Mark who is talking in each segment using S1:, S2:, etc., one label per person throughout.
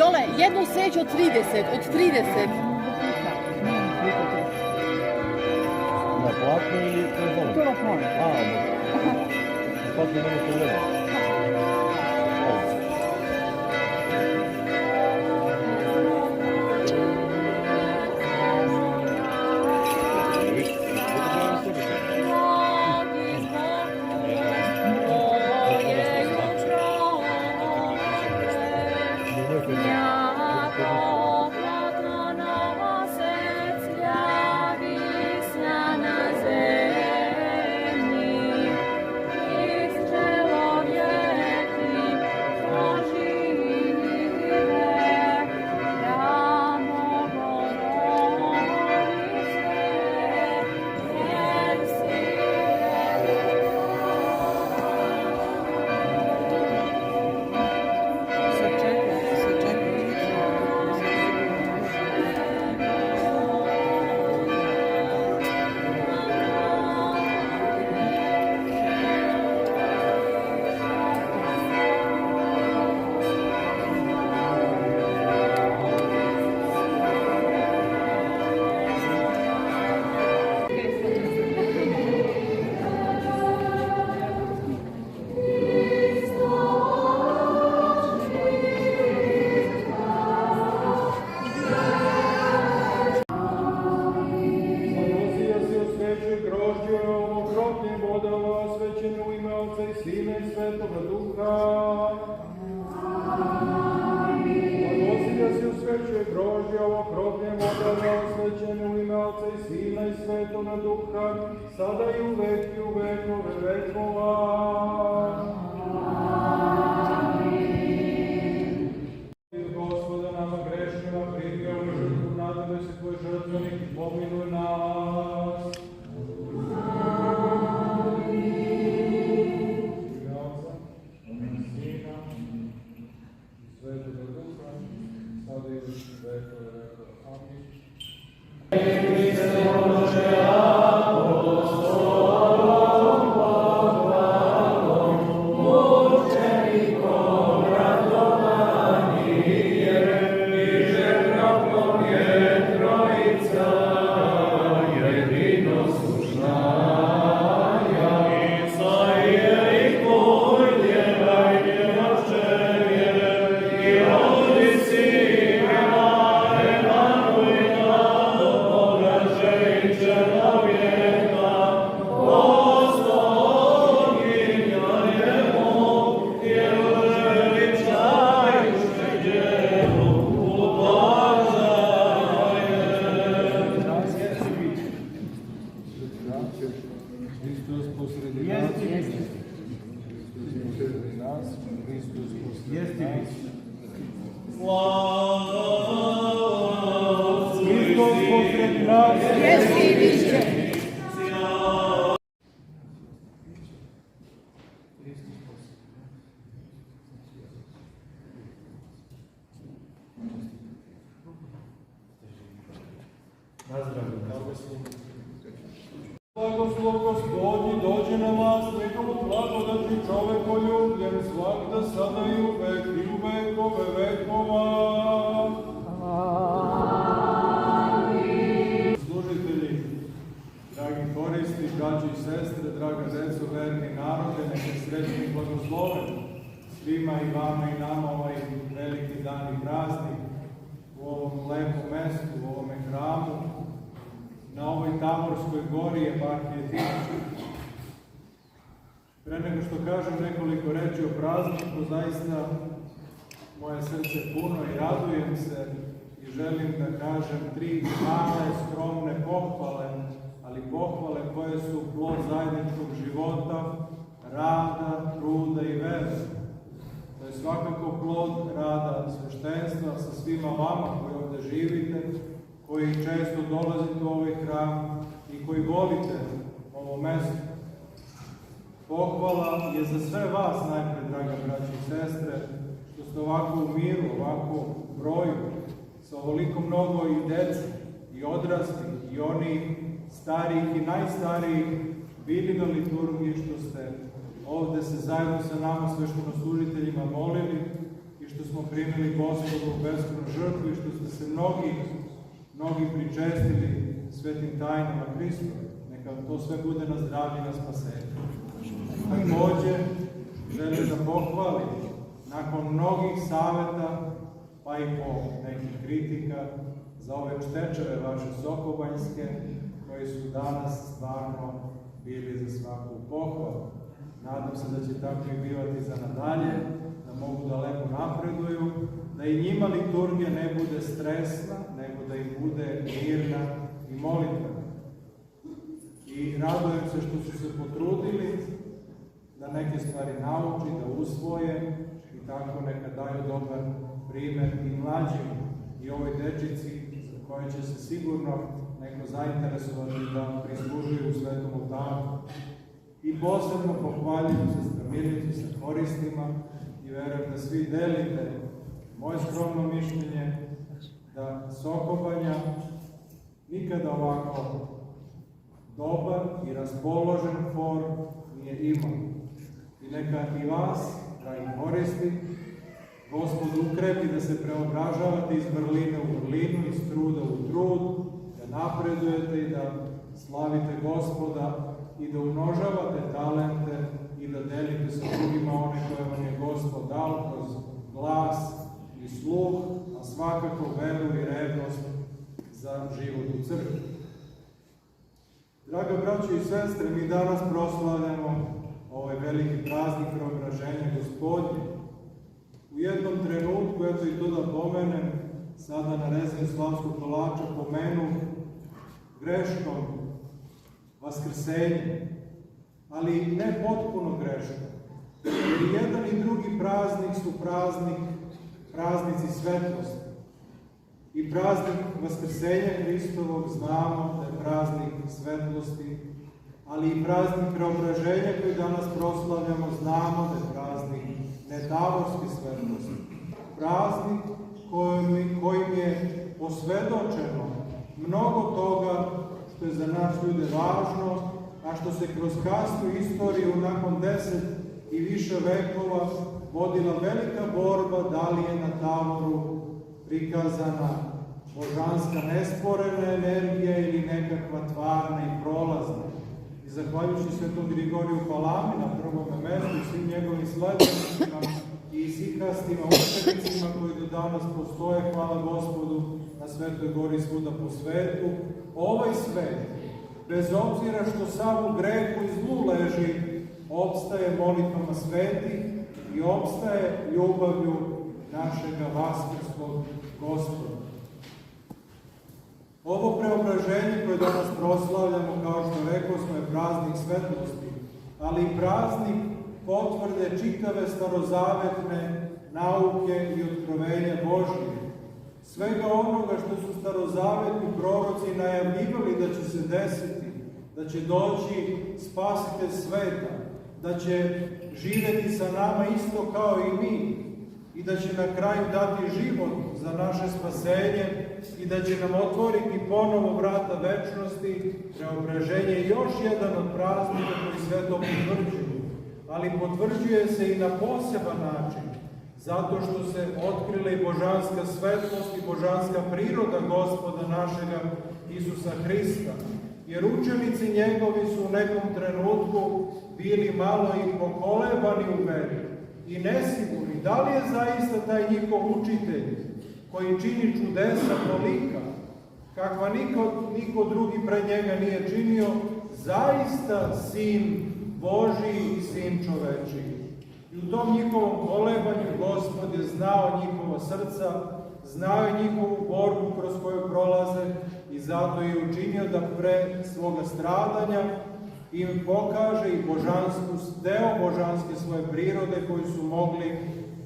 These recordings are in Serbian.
S1: dole jednu sveću od 30, od 30.
S2: Na platnu ili telefonu?
S3: Telefon.
S2: A, na platnu ne možete gledati.
S4: Sada i uvek i u vekove vekova. Gospoda nama grešnjima primi ovu žrtvu, nadamo se tvoj žrtvenik, pomiluj nas. Ime Otca, Sina i Svetoga Duha, sada i u vekove vekova. Amin. Hristos posredi nas, Hristos posredi nas. Hristos posredi nas,
S1: Jesi i biće.
S4: Blagoslov Gospodnji dođe na vas, njegovu blagodati čovekoljubljen, svakda sada i uvek i u vekove vekova. Amin. Služitelji, dragi horisti, braći i sestre, draga deco, verni narode, neka srećni i blagosloven svima i vama i nama ovaj veliki dan i praznik u ovom lepom mestu, u ovome hramu, na ovoj Taborskoj gori eparhije Timočke. Pre nego što kažem nekoliko reči o prazniku, zaista moje srce puno i radujem se i želim da kažem 3 male, skromne pohvale, ali pohvale koje su plod zajedničkog života, rada, truda i vere. To je svakako plod rada sveštenstva sa svima vama koji ovde živite, koji često dolazite u ovaj hram i koji volite ovo mesto. Pohvala je za sve vas najpred, draga braći i sestre, što ste ovako u miru, ovako u broju, sa ovoliko mnogo i dece, i odraslih, i onih starijih i najstarijih bili na liturgiji, što ste ovde se zajedno sa nama sveštenoslужiteljima molili i što smo primili Gospodu u beskrajnu žrtvu i što ste se mnogi pričestili svetim tajnama Hristove. Neka to sve bude na zdravlje i na spasenje. Takođe, želim da pohvalim, nakon mnogih saveta, pa i po nekih kritika, za ove čtečeve vaše sokobanjske, koji su danas stvarno bili za svaku pohvalu. Nadam se da će tako i bivati za nadalje, da mogu da lepo napreduju, da i njima liturgija ne bude stresna, nego da im bude mirna i molitvena. I radujem se što su se potrudili da neke stvari nauči, da usvoje i tako neka daju dobar primer i mlađim i ovoj dečici za koje će se sigurno neko zainteresovati da prislužuju u svetom oltaru. I posebno pohvaljujem se Milicu sa koristima i verujem da svi delite moje skromno mišljenje da Sokobanja nikada ovako dobar i raspoložen for nije imao. I neka i vas, dragi koristi, Gospod ukrepi da se preobražavate iz vrline u vrlinu, iz truda u trud, da napredujete i da slavite Gospoda i da umnožavate talente i da delite sa drugima one koje vam je Gospod dao kroz glas i sluh, a svakako veru i revnost za život u crkvi. Draga braćo i sestre, mi danas proslavljamo ovaj veliki praznik Preobraženja Gospodnje. U jednom trenutku, eto i to da pomenem, sada na rezanju slavskog kolača pomenu greškom Vaskrsenje, ali ne potpuno greškom. Jer jedan i drugi praznik su praznici svetlosti. I praznik Vaskrsenja Hristovog znamo da je praznik svetlosti, ali i praznik Preobraženja koji danas proslavljamo znamo da je praznik netavorske svetlosti. Praznik kojim je posvedočeno mnogo toga što je za nas ljude važno, a što se kroz kasnu istoriju nakon 10 i više vekova vodila velika borba da li je na Tavoru prikazana božanska nesporena energija ili nekakva tvarna i prolazna. I zahvaljujući svetom Grigoriju Palami na prvome mestu i svim njegovim sledbenicima i isihastima učenicima koji do danas postoje, hvala Gospodu, na Svetoj gori svuda po svetu, ovaj svet, bez obzira što sam u grehu i zlu leži, opstaje molitvama svetih i opstaje ljubavlju našega vaskrskog Gospoda. Ovo preobraženje koje danas proslavljamo, kao što rekao smo, je praznik svetlosti, ali i praznik potvrde čitave starozavetne nauke i otkrovenja Božije. Svega onoga što su starozavetni proroci najavljivali da će se desiti, da će doći spasitelj sveta, da će živeti sa nama isto kao i mi i da će na kraju dati život za naše spasenje i da će nam otvoriti ponovo vrata večnosti. Preobraženje je još jedan od praznika koji sve to potvrđuju, ali potvrđuje se i na poseban način, zato što se otkrila i božanska svetlost i božanska priroda Gospoda našega Isusa Hrista. Jer učenici njegovi su u nekom trenutku bili malo i pokolebani u veri i nesigurni da li je zaista taj njihov učitelj koji čini čudesa tolika, kakva niko drugi pred njega nije činio, zaista Sin Božiji i Sin čovečiji. I u tom njihovom kolebanju Gospod je znao njihova srca, znao je njihovu borbu kroz koju prolaze i zato je učinio da pre svoga stradanja im pokaže i deo božanske svoje prirode koju su mogli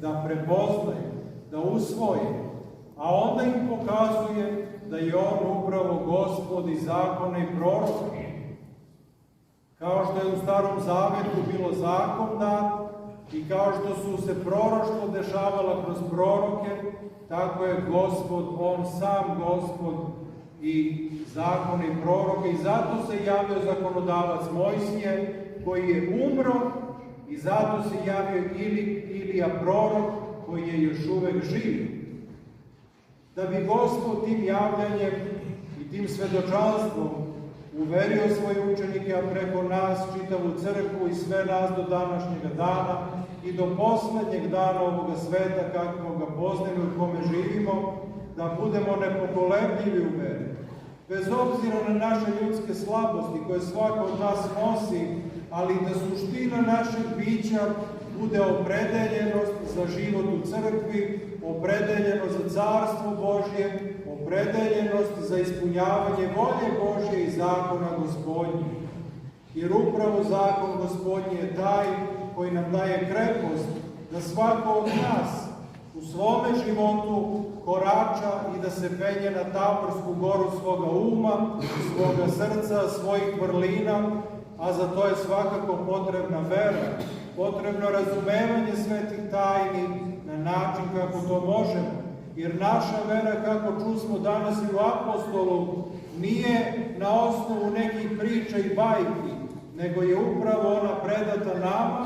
S4: da prepoznaju, da usvoje. A onda im pokazuje da je on upravo Gospod i zakona i proroka. Kao što je u Starom Zavetu bilo zakon dat i kao što su se proroštvo dešavala kroz proroke, tako je Gospod, on sam Gospod i zakon i proroke. I zato se javio zakonodavac Mojsije koji je umro i zato se javio Ilija prorok koji je još uvek živ. Da bi Gospod tim javljanjem i tim svedočanstvom uverio svoje učenike, a preko nas čitavu crkvu i sve nas do današnjega dana i do poslednjeg dana ovoga sveta kako ga poznajemo i u kome živimo, da budemo nepokolebljivi u veri. Bez obzira na naše ljudske slabosti koje svako od nas nosi, ali da suština našeg bića bude opredeljenost za život u crkvi, opredeljenost za carstvo Božje, opredeljenost za ispunjavanje volje Božje i zakona Gospodnje. Jer upravo zakon Gospodnji je taj koji nam daje krepost da svako od nas u svome životu korača i da se penje na Tavorsku goru svoga uma, svoga srca, svojih vrlina, a za to je svakako potrebna vera, potrebno razumevanje svetih tajni na način kako to možemo. Jer naša vera, kako čusmo danas i u apostolu, nije na osnovu nekih priča i bajki, nego je upravo ona predata nama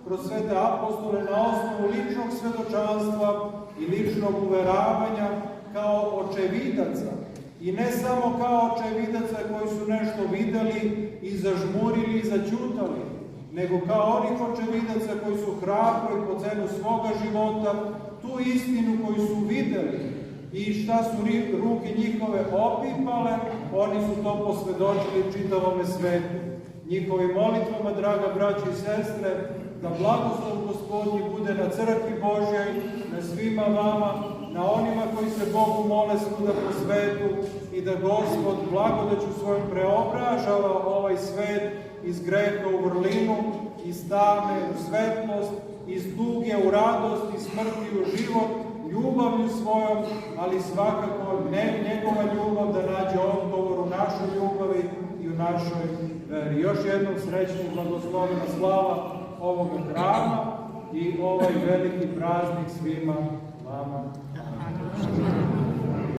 S4: kroz svete apostole na osnovu ličnog svedočanstva i ličnog uveravanja kao očevidaca. I ne samo kao očevidaca koji su nešto videli i zažmurili i zaćutali, nego kao onih očevidaca koji su hrabro i po cenu svoga života tu istinu koju su videli i šta su ruke njihove opipale, oni su to posvedočili čitavome svetu. Njihovim molitvama, draga braća i sestre, da blagoslov Gospodnji bude na crkvi Božjoj, na svima vama, na onima koji se Bogu mole svuda po svetu i da Gospod blagodaću svojom preobražava ovaj svet iz greha u vrlinu, iz tame u svetlost, iz tuge u radost, iz smrti u život, ljubavlju svojom, ali svakako njegova ljubav da nađe odgovor u našoj ljubavi i u našoj veri. Još jednom srećnu i blagoslovena slava ovoga hrama i ovaj veliki praznik svima vama.